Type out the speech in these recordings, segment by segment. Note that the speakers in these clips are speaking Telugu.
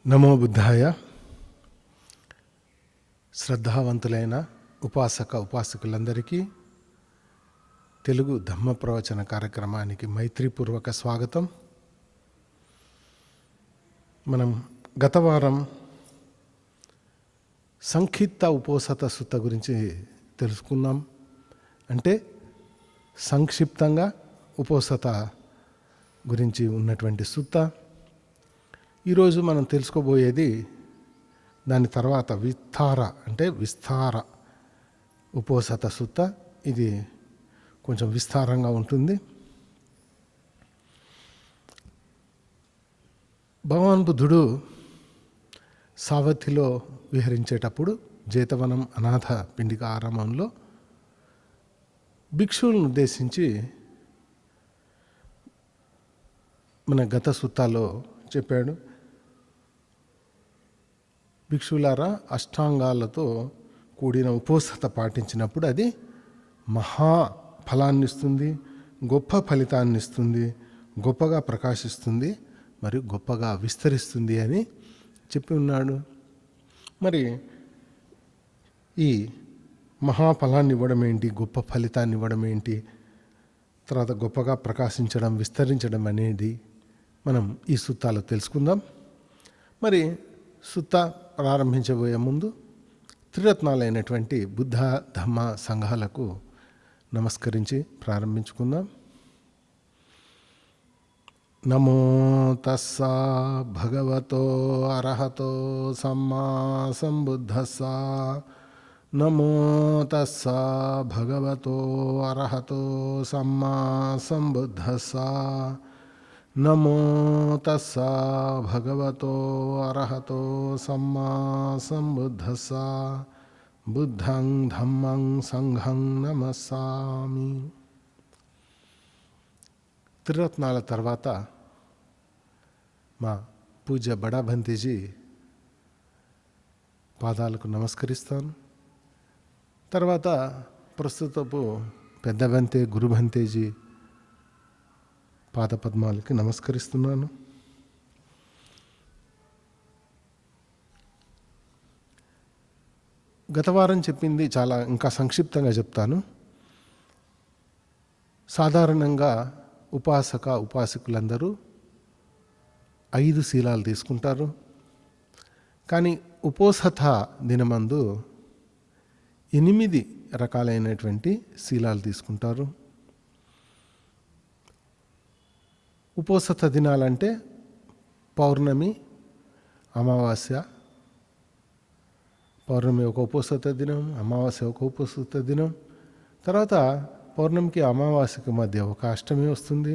నమో బుద్ధాయ. శ్రద్ధావంతులైన ఉపాసకులందరికీ తెలుగు ధమ్మ ప్రవచన కార్యక్రమానికి మైత్రీపూర్వక స్వాగతం. మనం గత వారం సంక్షిప్త ఉపోసత సుత్త గురించి తెలుసుకున్నాం. అంటే సంక్షిప్తంగా ఉపోసత గురించి ఉన్నటువంటి సుత్త. ఈరోజు మనం తెలుసుకోబోయేది దాని తర్వాత విస్తార ఉపోసత సుత్త. ఇది కొంచెం విస్తారంగా ఉంటుంది. భగవాన్ బుద్ధుడు సావత్తిలో విహరించేటప్పుడు జేతవనం అనాథ పిండిక ఆరామంలో భిక్షువులను ఉద్దేశించి మన గత సుత్తాలో చెప్పాడు. భిక్షువులారా, అష్టాంగాలతో కూడిన ఉపోసత పాటించినప్పుడు అది మహా ఫలాన్ని ఇస్తుంది, గొప్ప ఫలితాన్ని ఇస్తుంది, గొప్పగా ప్రకాశిస్తుంది, మరియు గొప్పగా విస్తరిస్తుంది అని చెప్పి ఉన్నాడు. మరి ఈ మహాఫలాన్ని ఇవ్వడం ఏంటి, గొప్ప ఫలితాన్ని ఇవ్వడం ఏంటి, తర్వాత గొప్పగా ప్రకాశించడం, విస్తరించడం అనేది మనం ఈ సుత్తాలో తెలుసుకుందాం. మరి సుత్త ప్రారంభించబోయే ముందు త్రిరత్నాలైనటువంటి బుద్ధ ధమ్మ సంఘాలకు నమస్కరించి ప్రారంభించుకుందాం. నమో తస్సా భగవతో అర్హతో సమ్మా సంబుద్ధస్సా. నమో తస్సా భగవతో అర్హతో సమ్మా సంబుద్ధస్సా. నమో తస్సా భగవతో అర్హతో సమ్మా సంబుద్ధస్సా. బుద్ధం ధమ్మం సంఘం నమస్సామి. త్రిరత్నాల తర్వాత మా పూజ్య బడా భంతేజీ పాదాలకు నమస్కరిస్తాను. తర్వాత ప్రస్తుతపు పెద్ద భంతే గురు భంతేజీ పాదపద్మాలకి నమస్కరిస్తున్నాను. గత వారం చెప్పింది చాలా ఇంకా సంక్షిప్తంగా చెప్తాను. సాధారణంగా ఉపాసకులందరూ 5 శీలాలు తీసుకుంటారు. కానీ ఉపోసత దినమందు 8 రకాలైనటువంటి శీలాలు తీసుకుంటారు. ఉపోసత దినాలంటే పౌర్ణమి, అమావాస్య. పౌర్ణమి ఒక ఉపోసత దినం, అమావాస్య ఒక ఉపోసత దినం. తర్వాత పౌర్ణమికి అమావాస్యకి మధ్య ఒక అష్టమి వస్తుంది.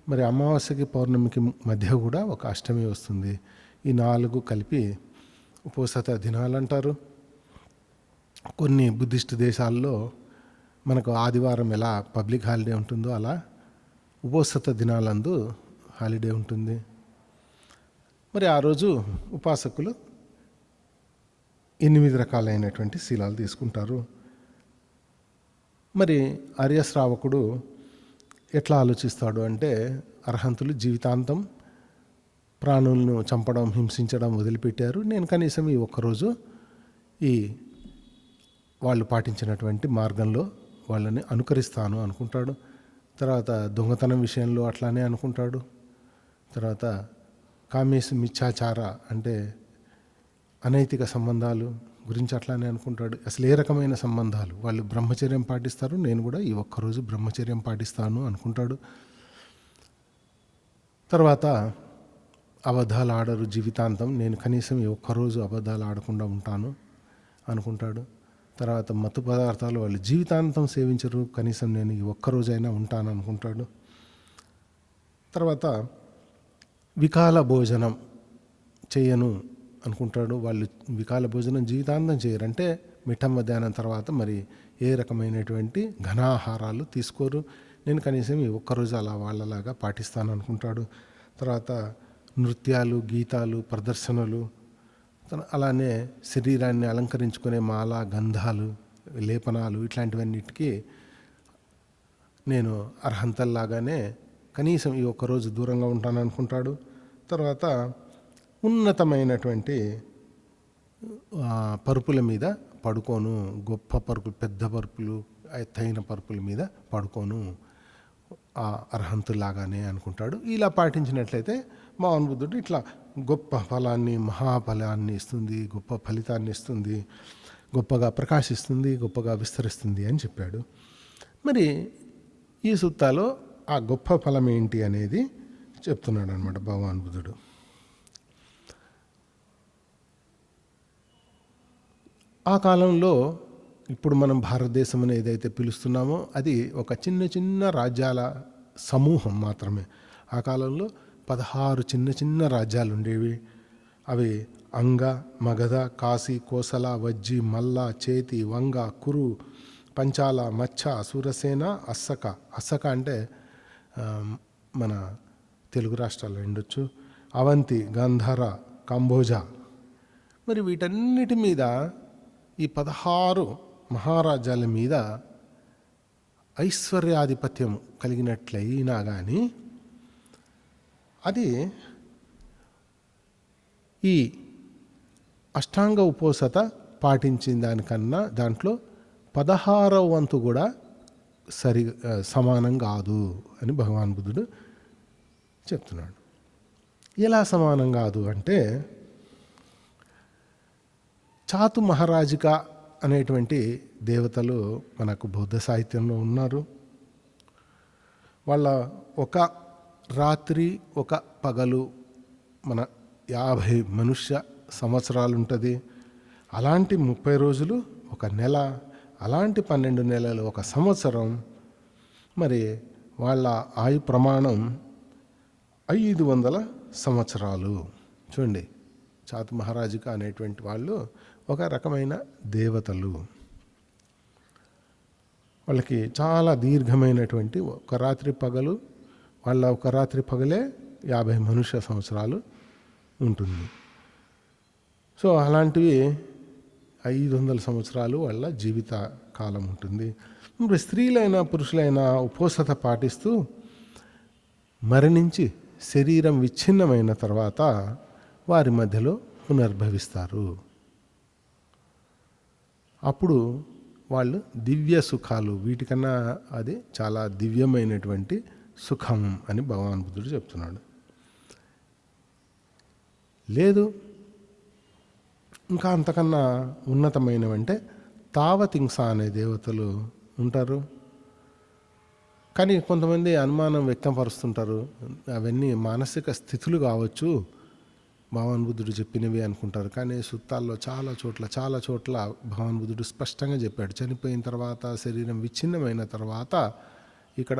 మరి అమావాస్యకి పౌర్ణమికి మధ్య కూడా ఒక అష్టమి వస్తుంది. ఈ 4 కలిపి ఉపోసత దినాలు అంటారు. కొన్ని బుద్ధిస్ట్ దేశాల్లో మనకు ఆదివారం ఎలా పబ్లిక్ హాలిడే ఉంటుందో అలా ఉపోసత దినాలందు హాలిడే ఉంటుంది. మరి ఆ రోజు ఉపాసకులు 8 రకాలైనటువంటి శీలాలు తీసుకుంటారు. మరి ఆర్యశ్రావకుడు ఎట్లా ఆలోచిస్తాడు అంటే, అర్హంతులు జీవితాంతం ప్రాణులను చంపడం, హింసించడం వదిలిపెట్టారు. నేను కనీసం ఈ ఒక్కరోజు ఈ వాళ్ళు పాటించినటువంటి మార్గంలో వాళ్ళని అనుకరిస్తాను అనుకుంటాడు. తర్వాత దొంగతనం విషయంలో అట్లానే అనుకుంటాడు. తర్వాత మిథ్యాచార అంటే అనైతిక సంబంధాలు గురించి అట్లానే అనుకుంటాడు. అసలు ఏ రకమైన సంబంధాలు, వాళ్ళు బ్రహ్మచర్యం పాటిస్తారు, నేను కూడా ఈ ఒక్కరోజు బ్రహ్మచర్యం పాటిస్తాను అనుకుంటాడు. తర్వాత అబద్ధాలు ఆడరు జీవితాంతం, నేను కనీసం ఈ ఒక్కరోజు అబద్ధాలు ఆడకుండా ఉంటాను అనుకుంటాడు. తర్వాత మత్తు పదార్థాలు వాళ్ళు జీవితాంతం సేవించరు, కనీసం నేను ఈ ఒక్కరోజైనా ఉంటాను అనుకుంటాడు. తర్వాత వికాల భోజనం చేయను అనుకుంటాడు. వాళ్ళు వికాల భోజనం జీవితాంతం చేయరు, అంటే మిఠ మధ్యాహ్నం తర్వాత మరి ఏ రకమైనటువంటి ఘనాహారాలు తీసుకోరు, నేను కనీసం ఈ ఒక్కరోజు అలా వాళ్ళలాగా పాటిస్తాను అనుకుంటాడు. తర్వాత నృత్యాలు, గీతాలు, ప్రదర్శనలు, అలానే శరీరాన్ని అలంకరించుకునే మాల, గంధాలు, లేపనాలు, ఇట్లాంటివన్నిటికీ నేను అర్హంతల్లాగానే కనీసం ఈ ఒక్కరోజు దూరంగా ఉంటాను అనుకుంటాడు. తర్వాత ఉన్నతమైనటువంటి పరుపుల మీద పడుకోను, గొప్ప పరుపులు, పెద్ద పరుపులు, ఎత్తైన పరుపుల మీద పడుకోను ఆ అర్హంతులాగానే అనుకుంటాడు. ఇలా పాటించినట్లయితే భగవాన్ బుద్ధుడు ఇట్లా గొప్ప ఫలాన్ని, మహాఫలాన్ని ఇస్తుంది, గొప్ప ఫలితాన్ని ఇస్తుంది, గొప్పగా ప్రకాశిస్తుంది, గొప్పగా విస్తరిస్తుంది అని చెప్పాడు. మరి ఈ సూత్తాలో ఆ గొప్ప ఫలం ఏంటి అనేది చెప్తున్నాడు అనమాట భగవాన్ బుద్ధుడు. ఆ కాలంలో ఇప్పుడు మనం భారతదేశం అని ఏదైతే పిలుస్తున్నామో అది ఒక చిన్న చిన్న రాజ్యాల సమూహం మాత్రమే. ఆ కాలంలో 16 చిన్న చిన్న రాజ్యాలు ఉండేవి. అవి అంగ, మగధ, కాశీ, కోసల, వజ్జి, మల్ల, చేతి, వంగ, కురు, పంచాల, మచ్చ, సురసేన, అస్సక. అస్సక అంటే మన తెలుగు రాష్ట్రాల్లో ఉండొచ్చు. అవంతి, గంధర, కంబోజా. మరి వీటన్నిటి మీద ఈ 16 మహారాజ్యాల మీద ఐశ్వర్యాధిపత్యం కలిగినట్లయినా కానీ అది ఈ అష్టాంగ ఉపోసత పాటించిన దానికన్నా దాంట్లో 16వ వంతు కూడా సమానం కాదు అని భగవాన్ బుద్ధుడు చెప్తున్నాడు. ఎలా సమానం కాదు అంటే, చాతు మహారాజిక అనేటువంటి దేవతలు మనకు బౌద్ధ సాహిత్యంలో ఉన్నారు. వాళ్ళ ఒక రాత్రి ఒక పగలు మన 50 మనుష్య సంవత్సరాలు ఉంటుంది. అలాంటి 30 రోజులు ఒక నెల, అలాంటి 12 నెలలు ఒక సంవత్సరం. మరి వాళ్ళ ఆయు ప్రమాణం 500 సంవత్సరాలు. చూడండి, చాతు మహారాజిక అనేటువంటి వాళ్ళు ఒక రకమైన దేవతలు. వాళ్ళకి చాలా దీర్ఘమైనటువంటి ఒక రాత్రి పగలు, వాళ్ళ ఒక రాత్రి పగలే 50 మనుష్య సంవత్సరాలు ఉంటుంది. సో అలాంటివి 500 సంవత్సరాలు వాళ్ళ జీవిత కాలం ఉంటుంది. ఇప్పుడు స్త్రీలైనా పురుషులైనా ఉపోసత పాటిస్తూ మరణించి శరీరం విచ్ఛిన్నమైన తర్వాత వారి మధ్యలో పునర్భవిస్తారు. అప్పుడు వాళ్ళు దివ్య సుఖాలు, వీటికన్నా అది చాలా దివ్యమైనటువంటి సుఖం అని భగవాన్ బుద్ధుడు చెప్తున్నాడు. లేదు ఇంకా అంతకన్నా ఉన్నతమైనవంటే తావతింస అనే దేవతలు ఉంటారు. కానీ కొంతమంది అనుమానం వ్యక్తపరుస్తుంటారు, అవన్నీ మానసిక స్థితులు కావచ్చు భగవాన్ బుద్ధుడు చెప్పినవి అనుకుంటారు. కానీ సుత్తాల్లో చాలా చోట్ల భగవాన్ బుద్ధుడు స్పష్టంగా చెప్పాడు, చనిపోయిన తర్వాత శరీరం విచ్ఛిన్నమైన తర్వాత ఇక్కడ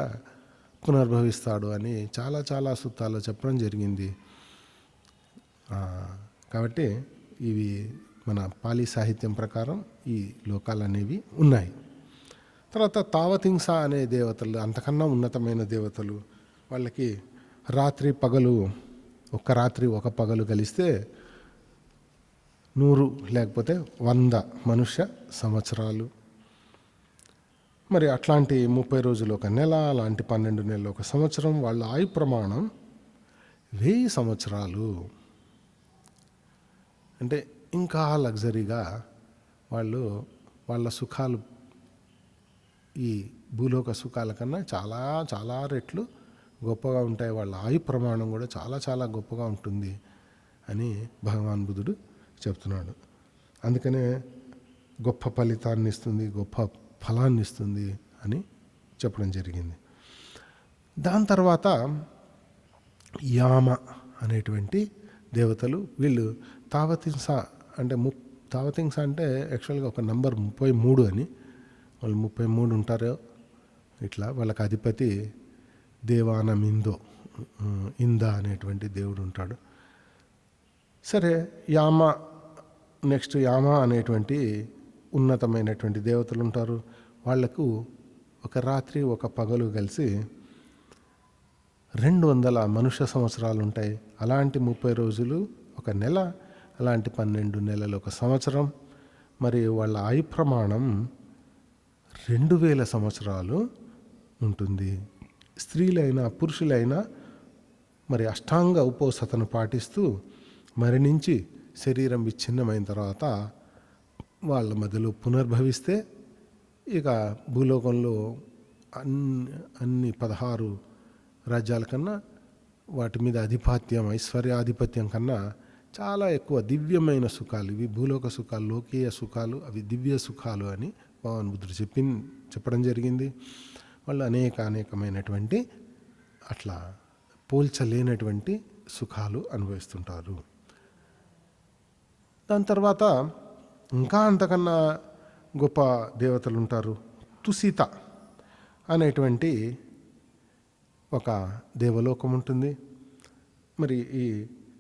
పునర్భవిస్తాడు అని చాలా సుత్తాల్లో చెప్పడం జరిగింది. కాబట్టి ఇవి మన పాలీ సాహిత్యం ప్రకారం ఈ లోకాలు అనేవి ఉన్నాయి. తర్వాత తావతింస అనే దేవతలు అంతకన్నా ఉన్నతమైన దేవతలు. వాళ్ళకి రాత్రి పగలు, ఒక రాత్రి ఒక పగలు కలిస్తే 100 లేకపోతే 100 మనుష్య సంవత్సరాలు. మరి అట్లాంటి 30 రోజులు ఒక నెల, అలాంటి 12 నెలలు ఒక సంవత్సరం. వాళ్ళ ఆయు ప్రమాణం 1000 సంవత్సరాలు. అంటే ఇంకా లగ్జరీగా వాళ్ళు వాళ్ళ సుఖాలు ఈ భూలోక సుఖాల కన్నా చాలా రెట్లు గొప్పగా ఉంటాయి. వాళ్ళ ఆయు ప్రమాణం కూడా చాలా గొప్పగా ఉంటుంది అని భగవాన్ బుద్ధుడు చెప్తున్నాడు. అందుకనే గొప్ప ఫలితాన్ని ఇస్తుంది, గొప్ప ఫలాన్ని ఇస్తుంది అని చెప్పడం జరిగింది. దాని తర్వాత యామ అనేటువంటి దేవతలు. వీళ్ళు తావతింస అంటే తావతింస అంటే యాక్చువల్గా ఒక నంబర్ 33 అని. వాళ్ళు 33 ఉంటారు. ఇట్లా వాళ్ళకి అధిపతి దేవానమిందో, ఇంద అనేటువంటి దేవుడు ఉంటాడు. సరే, నెక్స్ట్ యామ అనేటువంటి ఉన్నతమైనటువంటి దేవతలు ఉంటారు. వాళ్లకు ఒక రాత్రి ఒక పగలు కలిసి 200 మనుష్య సంవత్సరాలు ఉంటాయి. అలాంటి 30 రోజులు ఒక నెల, అలాంటి 12 నెలలు ఒక సంవత్సరం. మరి వాళ్ళ ఆయు ప్రమాణం 2000 సంవత్సరాలు ఉంటుంది. స్త్రీలైనా పురుషులైనా మరి అష్టాంగ ఉపోసతను పాటిస్తూ మరణించి శరీరం విచ్ఛిన్నమైన తర్వాత వాళ్ళ మధ్యలో పునర్భవిస్తే ఇక భూలోకంలో అన్ని 16 రాజ్యాల కన్నా వాటి మీద ఆధిపత్యం, ఐశ్వర్యాధిపత్యం కన్నా చాలా ఎక్కువ దివ్యమైన సుఖాలు, ఇవి భూలోక సుఖాలు, లోకీయ సుఖాలు, అవి దివ్య సుఖాలు అని భగవాన్ బుద్ధుడు చెప్పడం జరిగింది. వాళ్ళు అనేకమైనటువంటి అట్లా పోల్చలేనటువంటి సుఖాలు అనుభవిస్తుంటారు. దాని తర్వాత ఇంకా అంతకన్నా గొప్ప దేవతలు ఉంటారు. తుసిత అనేటువంటి ఒక దేవలోకం ఉంటుంది. మరి ఈ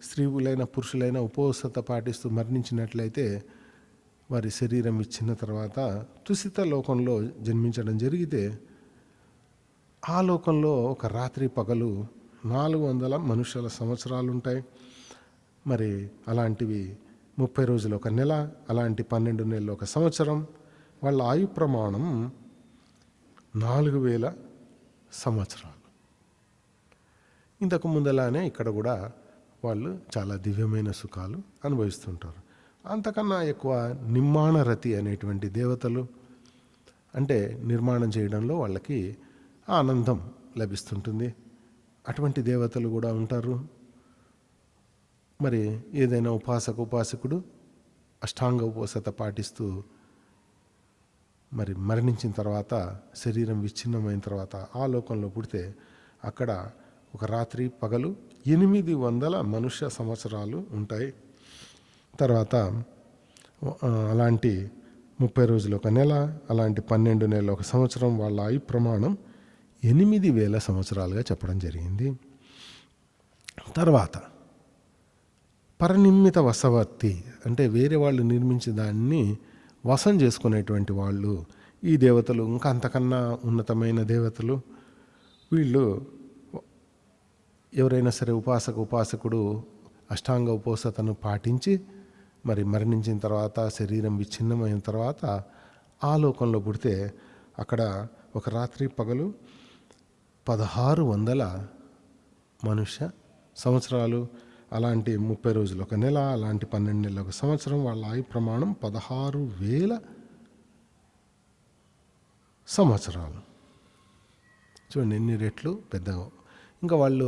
స్త్రీవులైన పురుషులైన ఉపవాసత పాటిస్తూ మరణించినట్లయితే వారి శరీరం ఇచ్చిన తర్వాత తుసిత లోకంలో జన్మించడం జరిగితే ఆ లోకంలో ఒక రాత్రి పగలు 400 మనుషుల సంవత్సరాలు ఉంటాయి. మరి అలాంటివి 30 రోజులు ఒక నెల, అలాంటి 12 నెలలు ఒక సంవత్సరం. వాళ్ళ ఆయు ప్రమాణం 4000 సంవత్సరాలు. ఇంతకు ముందలానే ఇక్కడ కూడా వాళ్ళు చాలా దివ్యమైన సుఖాలు అనుభవిస్తుంటారు. అంతకన్నా ఎక్కువ నిర్మాణ రతి అనేటువంటి దేవతలు, అంటే నిర్మాణం చేయడంలో వాళ్ళకి ఆనందం లభిస్తుంటుంది. అటువంటి దేవతలు కూడా ఉంటారు. మరి ఏదైనా ఉపాసకుడు అష్టాంగ ఉపవాసత పాటిస్తూ మరి మరణించిన తర్వాత శరీరం విచ్ఛిన్నమైన తర్వాత ఆ లోకంలో పుడితే అక్కడ ఒక రాత్రి పగలు 800 మనుష్య సంవత్సరాలు ఉంటాయి. తర్వాత అలాంటి 30 రోజులు ఒక నెల, అలాంటి 12 నెలలు ఒక సంవత్సరం. వాళ్ళ ఆయు ప్రమాణం 8000 సంవత్సరాలుగా చెప్పడం జరిగింది. తర్వాత పరనిమ్మిత వశవర్తి, అంటే వేరే వాళ్ళు నిర్మించిన దాన్ని వశం చేసుకునేటువంటి వాళ్ళు ఈ దేవతలు. ఇంకా అంతకన్నా ఉన్నతమైన దేవతలు వీళ్ళు. ఎవరైనా సరే ఉపాసకుడు అష్టాంగ ఉపవాసతను పాటించి మరి మరణించిన తర్వాత శరీరం విచ్ఛిన్నమైన తర్వాత ఆ లోకంలో పుడితే అక్కడ ఒక రాత్రి పగలు 1600 మనుష్య సంవత్సరాలు, అలాంటి 30 రోజులు ఒక నెల, అలాంటి 12 నెలలు ఒక సంవత్సరం. వాళ్ళ ఆయు ప్రమాణం 16,000 సంవత్సరాలు. చూడండి ఎన్ని రెట్లు పెద్దగా. ఇంకా వాళ్ళు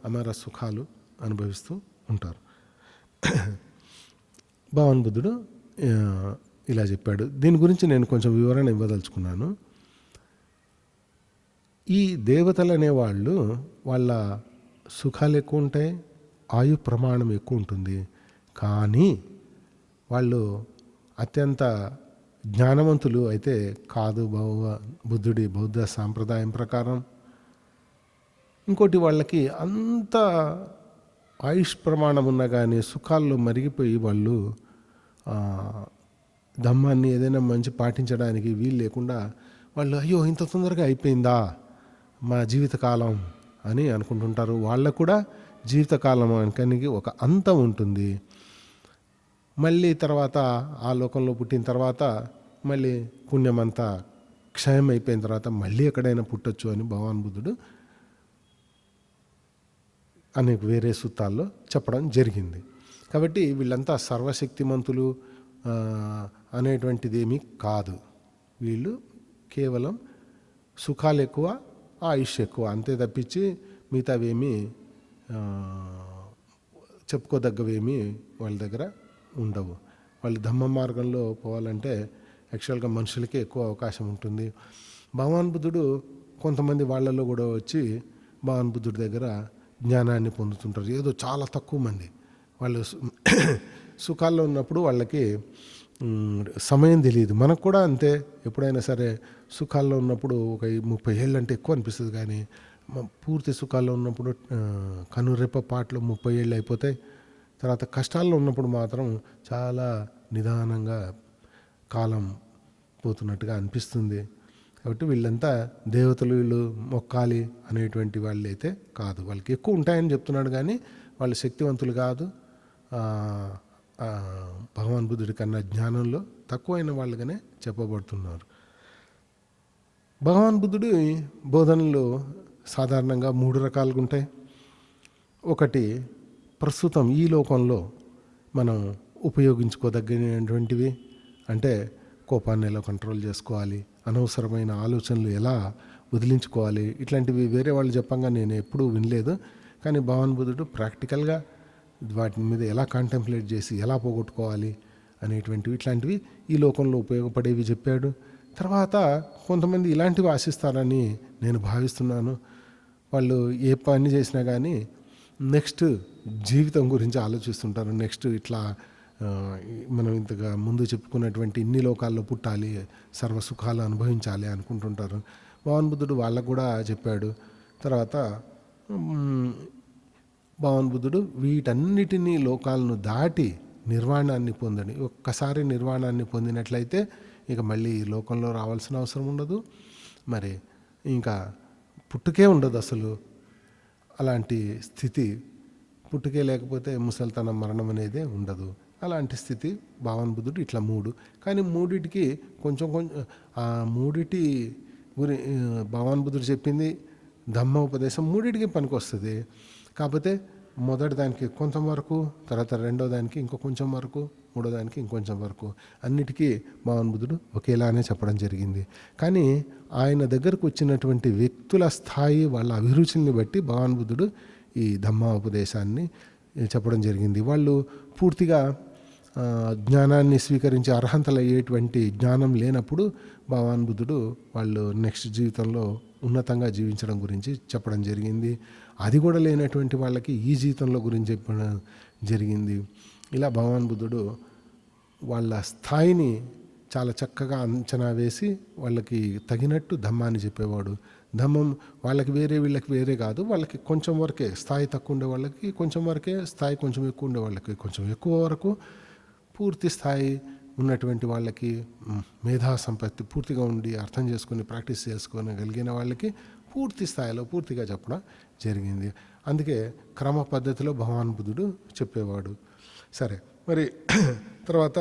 అమర సుఖాలు అనుభవిస్తూ ఉంటారు. భగవాన్ బుద్ధుడు ఇలా చెప్పాడు. దీని గురించి నేను కొంచెం వివరణ ఇవ్వదలుచుకున్నాను. ఈ దేవతలు అనేవాళ్ళు వాళ్ళ సుఖాలు ఎక్కువ ఉంటాయి, ఆయు ప్రమాణం ఎక్కువ ఉంటుంది. కానీ వాళ్ళు అత్యంత జ్ఞానవంతులు అయితే కాదు బుద్ధుడి బౌద్ధ సాంప్రదాయం ప్రకారం. ఇంకోటి వాళ్ళకి అంత ఆయుష్ ప్రమాణం ఉన్నా కానీ సుఖాల్లో మరిగిపోయి వాళ్ళు ధమ్మాన్ని ఏదైనా మంచి పాటించడానికి వీలు లేకుండా వాళ్ళు అయ్యో ఇంత తొందరగా అయిపోయిందా మా జీవితకాలం అని అనుకుంటుంటారు. వాళ్ళకు కూడా జీవితకాలం అనడానికి ఒక అంతం ఉంటుంది. మళ్ళీ తర్వాత ఆ లోకంలో పుట్టిన తర్వాత మళ్ళీ పుణ్యమంతా క్షయం అయిపోయిన తర్వాత మళ్ళీ ఎక్కడైనా పుట్టొచ్చు అని భగవాన్ బుద్ధుడు అనేక వేరే సూత్రాల్లో చెప్పడం జరిగింది. కాబట్టి వీళ్ళంతా సర్వశక్తిమంతులు అనేటువంటిది ఏమీ కాదు. వీళ్ళు కేవలం సుఖాలు ఎక్కువ, ఆయుష్ ఎక్కువ, అంతే తప్పించి మిగతావేమీ చెప్పుకోదగ్గవేమీ వాళ్ళ దగ్గర ఉండవు. వాళ్ళు ధమ్మ మార్గంలో పోవాలంటే యాక్చువల్గా మనుషులకే ఎక్కువ అవకాశం ఉంటుంది. భగవాన్ బుద్ధుడు కొంతమంది వాళ్ళలో కూడా వచ్చి భగవాన్ బుద్ధుడి దగ్గర జ్ఞానాన్ని పొందుతుంటారు. ఏదో చాలా తక్కువ మంది. వాళ్ళు సుఖాల్లో ఉన్నప్పుడు వాళ్ళకి సమయం తెలియదు. మనకు కూడా అంతే. ఎప్పుడైనా సరే సుఖాల్లో ఉన్నప్పుడు ఒక 30 ఏళ్ళు అంటే ఎక్కువ అనిపిస్తుంది, కానీ పూర్తి సుఖాల్లో ఉన్నప్పుడు కనురెప్ప పాటలో 30 ఏళ్ళు అయిపోతాయి. తర్వాత కష్టాల్లో ఉన్నప్పుడు మాత్రం చాలా నిదానంగా కాలం పోతున్నట్టుగా అనిపిస్తుంది. కాబట్టి వీళ్ళంతా దేవతలు, వీళ్ళు మొక్కాలి అనేటువంటి వాళ్ళు అయితే కాదు. వాళ్ళకి ఎక్కువ ఉంటాయని చెప్తున్నాడు కానీ వాళ్ళు శక్తివంతులు కాదు. భగవాన్ బుద్ధుడి కన్నా జ్ఞానంలో తక్కువైన వాళ్ళుగానే చెప్పబడుతున్నారు. భగవాన్ బుద్ధుడి బోధనలు సాధారణంగా 3 రకాలుగా ఉంటాయి. ఒకటి ప్రస్తుతం ఈ లోకంలో మనం ఉపయోగించుకోదగినటువంటివి. అంటే కోపాన్ని ఎలా కంట్రోల్ చేసుకోవాలి, అనవసరమైన ఆలోచనలు ఎలా వదిలించుకోవాలి, ఇట్లాంటివి వేరే వాళ్ళు చెప్పంగా నేను ఎప్పుడూ వినలేదు. కానీ భగవాన్ బుద్ధుడు ప్రాక్టికల్గా వాటి మీద ఎలా కాంటెంప్లేట్ చేసి ఎలా పోగొట్టుకోవాలి అనేటువంటివి, ఇట్లాంటివి ఈ లోకంలో ఉపయోగపడేవి చెప్పాడు. తర్వాత కొంతమంది ఇలాంటివి ఆశిస్తారని నేను భావిస్తున్నాను. వాళ్ళు ఏ పని చేసినా కానీ నెక్స్ట్ జీవితం గురించి ఆలోచిస్తుంటారు. నెక్స్ట్ ఇట్లా మనం ఇంతగా ముందు చెప్పుకున్నటువంటి ఇన్ని లోకాల్లో పుట్టాలి, సర్వసుఖాలు అనుభవించాలి అనుకుంటుంటారు. భగవాన్ బుద్ధుడు వాళ్ళకు కూడా చెప్పాడు. తర్వాత భగవాన్ బుద్ధుడు వీటన్నిటినీ లోకాలను దాటి నిర్వాణాన్ని పొందండి. ఒక్కసారి నిర్వాణాన్ని పొందినట్లయితే ఇక మళ్ళీ ఈ లోకంలో రావాల్సిన అవసరం ఉండదు, మరి ఇంకా పుట్టుకే ఉండదు అసలు. అలాంటి స్థితి, పుట్టుకే లేకపోతే ముసలితనం మరణం అనేదే ఉండదు. అలాంటి స్థితి భగవాన్ బుద్ధుడు ఇట్లా 3. కానీ మూడిటికి కొంచెం ఆ మూడిటి భగవాన్ బుద్ధుడు చెప్పింది ధమ్మ ఉపదేశం మూడిటికి పనికి వస్తుంది. కాకపోతే మొదటి దానికి కొంచెం వరకు, తర్వాత రెండో దానికి ఇంకో కొంచెం వరకు, మూడో దానికి ఇంకొంచెం వరకు, అన్నిటికీ భగవాన్ బుద్ధుడు ఒకేలానే చెప్పడం జరిగింది. కానీ ఆయన దగ్గరకు వచ్చినటువంటి వ్యక్తుల స్థాయి, వాళ్ళ అభిరుచుల్ని బట్టి భగవాన్ బుద్ధుడు ఈ ధమ్మా ఉపదేశాన్ని చెప్పడం జరిగింది. వాళ్ళు పూర్తిగా జ్ఞానాన్ని స్వీకరించి అర్హతలు అయ్యేటువంటి జ్ఞానం లేనప్పుడు భగవాన్ బుద్ధుడు వాళ్ళు నెక్స్ట్ జీవితంలో ఉన్నతంగా జీవించడం గురించి చెప్పడం జరిగింది. అది కూడా లేనటువంటి వాళ్ళకి ఈ జీవితంలో గురించి చెప్పడం జరిగింది. ఇలా భగవాన్ బుద్ధుడు వాళ్ళ స్థాయిని చాలా చక్కగా అంచనా వేసి వాళ్ళకి తగినట్టు ధమ్మాన్ని చెప్పేవాడు. ధమ్మం వాళ్ళకి వేరే, వీళ్ళకి వేరే కాదు. వాళ్ళకి కొంచెం వరకే స్థాయి తక్కువ ఉండే వాళ్ళకి కొంచెం వరకే, స్థాయి కొంచెం ఎక్కువ ఉండే వాళ్ళకి కొంచెం ఎక్కువ వరకు, పూర్తి స్థాయి ఉన్నటువంటి వాళ్ళకి, మేధా సంపత్తి పూర్తిగా ఉండి అర్థం చేసుకొని ప్రాక్టీస్ చేసుకోగలిగిన వాళ్ళకి పూర్తి స్థాయిలో పూర్తిగా చెప్పడం జరిగింది. అందుకే క్రమ పద్ధతిలో భగవాన్ బుద్ధుడు చెప్పేవాడు. సరే, మరి తర్వాత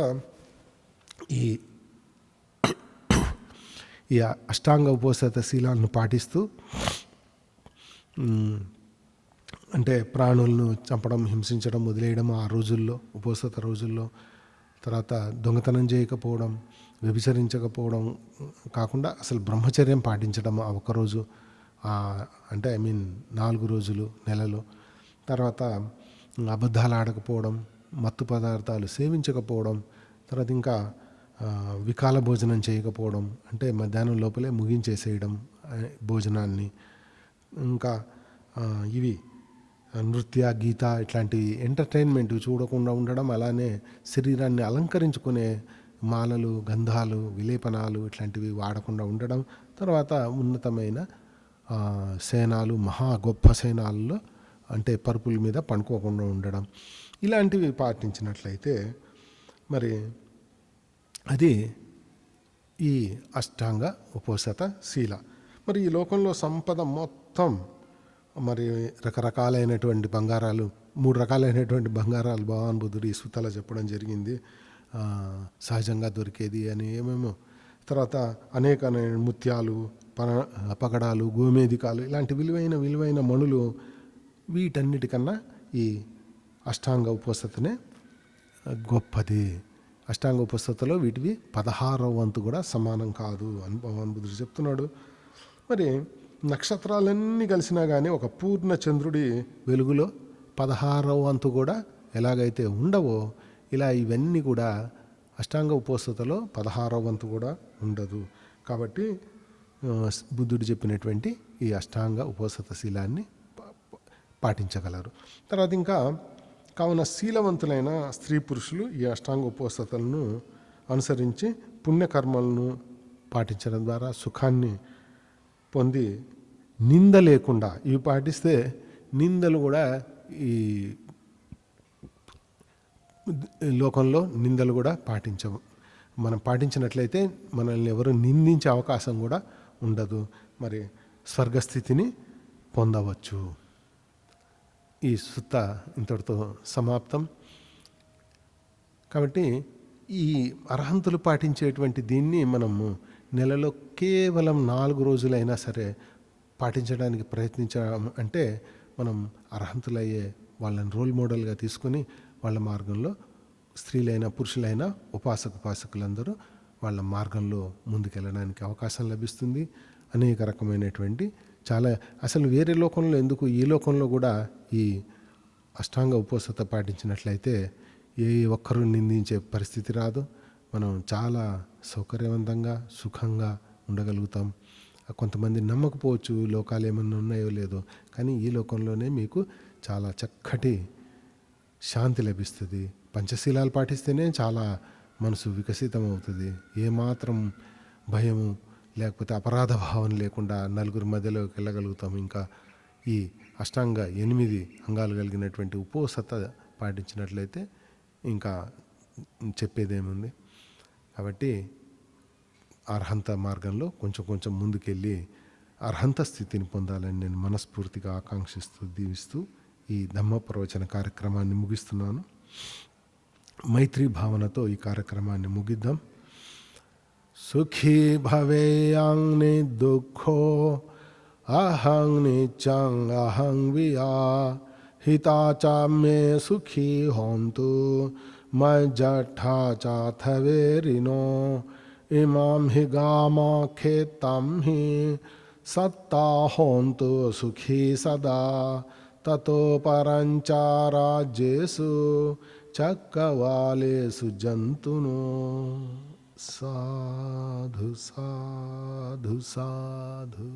ఈ అష్టాంగ ఉపోసత శీలాలను పాటిస్తూ, అంటే ప్రాణులను చంపడం, హింసించడం వదిలేయడం ఆ రోజుల్లో, ఉపోసత రోజుల్లో, తర్వాత దొంగతనం చేయకపోవడం, వ్యభిచరించకపోవడం కాకుండా అసలు బ్రహ్మచర్యం పాటించడం ఆ ఒక్కరోజు, అంటే 4 రోజులు నెలలో. తర్వాత అబద్ధాలు ఆడకపోవడం, మత్తు పదార్థాలు సేవించకపోవడం, తర్వాత ఇంకా వికాల భోజనం చేయకపోవడం, అంటే మధ్యాహ్నం లోపలే ముగించేసేయడం భోజనాన్ని. ఇంకా ఇవి నృత్య, గీత ఇట్లాంటి ఎంటర్టైన్మెంట్ చూడకుండా ఉండడం, అలానే శరీరాన్ని అలంకరించుకునే మాలలు, గంధాలు, విలేపనాలు ఇట్లాంటివి వాడకుండా ఉండడం, తర్వాత ఉన్నతమైన సేనాలు, మహా గొప్ప సేనాల్లో అంటే పరుపుల మీద పండుకోకుండా ఉండడం, ఇలాంటివి పాటించినట్లయితే మరి అది ఈ అష్టాంగ ఉపోసత శీల. మరి ఈ లోకంలో సంపద మొత్తం, మరి రకరకాలైనటువంటి బంగారాలు, 3 రకాలైనటువంటి బంగారాలు భగవాన్ బుద్ధుడు ఈ సుత్తలో చెప్పడం జరిగింది. సహజంగా దొరికేది అని ఏమేమో, తర్వాత అనేక ముత్యాలు, పగడాలు, గోమేధికాలు, ఇలాంటి విలువైన మణులు, వీటన్నిటికన్నా ఈ అష్టాంగ ఉపోసతనే గొప్పది. అష్టాంగ ఉపోసతలో వీటివి 16వ వంతు కూడా సమానం కాదు అని భగవాన్ బుద్ధుడు చెప్తున్నాడు. మరి నక్షత్రాలన్నీ కలిసినా కానీ ఒక పూర్ణ చంద్రుడి వెలుగులో 16వ వంతు కూడా ఎలాగైతే ఉండవో, ఇలా ఇవన్నీ కూడా అష్టాంగ ఉపోసతలో 16వ వంతు కూడా ఉండదు. కాబట్టి బుద్ధుడు చెప్పినటువంటి ఈ అష్టాంగ ఉపోసత శీలాన్ని పాటించగలరు. తర్వాత ఇంకా కావున శీలవంతులైన స్త్రీ పురుషులు ఈ అష్టాంగ ఉపోసతలను అనుసరించి పుణ్యకర్మలను పాటించడం ద్వారా సుఖాన్ని పొంది నింద లేకుండా, ఇవి పాటిస్తే నిందలు కూడా ఈ లోకంలో నిందలు కూడా పాటించము. మనం పాటించినట్లయితే మనల్ని ఎవరు నిందించే అవకాశం కూడా ఉండదు. మరి స్వర్గస్థితిని పొందవచ్చు. ఈ సుత్త ఇంతటితో సమాప్తం. కాబట్టి ఈ అర్హంతులు పాటించేటువంటి దీన్ని మనము నెలలో కేవలం 4 రోజులైనా సరే పాటించడానికి ప్రయత్నించాం అంటే మనం అర్హంతులయ్యే వాళ్ళని రోల్ మోడల్గా తీసుకొని వాళ్ళ మార్గంలో స్త్రీలైనా పురుషులైనా ఉపాసకులందరూ వాళ్ళ మార్గంలో ముందుకెళ్ళడానికి అవకాశం లభిస్తుంది. అనేక రకమైనటువంటి చాలా అసలు వేరే లోకంలో ఎందుకు, ఈ లోకంలో కూడా ఈ అష్టాంగ ఉపవాసత పాటించినట్లయితే ఏ ఒక్కరూ నిందించే పరిస్థితి రాదు. మనం చాలా సౌకర్యవంతంగా సుఖంగా ఉండగలుగుతాం. కొంతమంది నమ్మకపోవచ్చు లోకాలు ఏమన్నా ఉన్నాయో లేదో, కానీ ఈ లోకంలోనే మీకు చాలా చక్కటి శాంతి లభిస్తుంది. పంచశీలాలు పాటిస్తేనే చాలా మనసు వికసితం అవుతుంది. ఏమాత్రం భయము లేకపోతే అపరాధ భావన లేకుండా నలుగురి మధ్యలోకి వెళ్ళగలుగుతాం. ఇంకా ఈ అష్టాంగ 8 అంగాలు కలిగినటువంటి ఉపవాసత పాటించినట్లయితే ఇంకా చెప్పేదేముంది. కాబట్టి అర్హంత మార్గంలో కొంచెం కొంచెం ముందుకెళ్ళి అర్హంత స్థితిని పొందాలని నేను మనస్ఫూర్తిగా ఆకాంక్షిస్తూ దీవిస్తూ ఈ ధమ్మ ప్రవచన కార్యక్రమాన్ని ముగిస్తున్నాను. మైత్రి భావనతో ఈ కార్యక్రమాన్ని ముగిద్దాం. సుఖీ భవేయాం దుఃఖో అహం నిత్యం అహం వియా హితా చ మే సుఖీ హోంతు మజ్జఠా చాథవేరినో ఇమాం హి గామాఖేతాం హి సత్తా హోంతు సుఖీ సదా తతో పరంచారాజ్యేషు చక్కవాలేసు జంతునో. సాధు సాధు సాధు.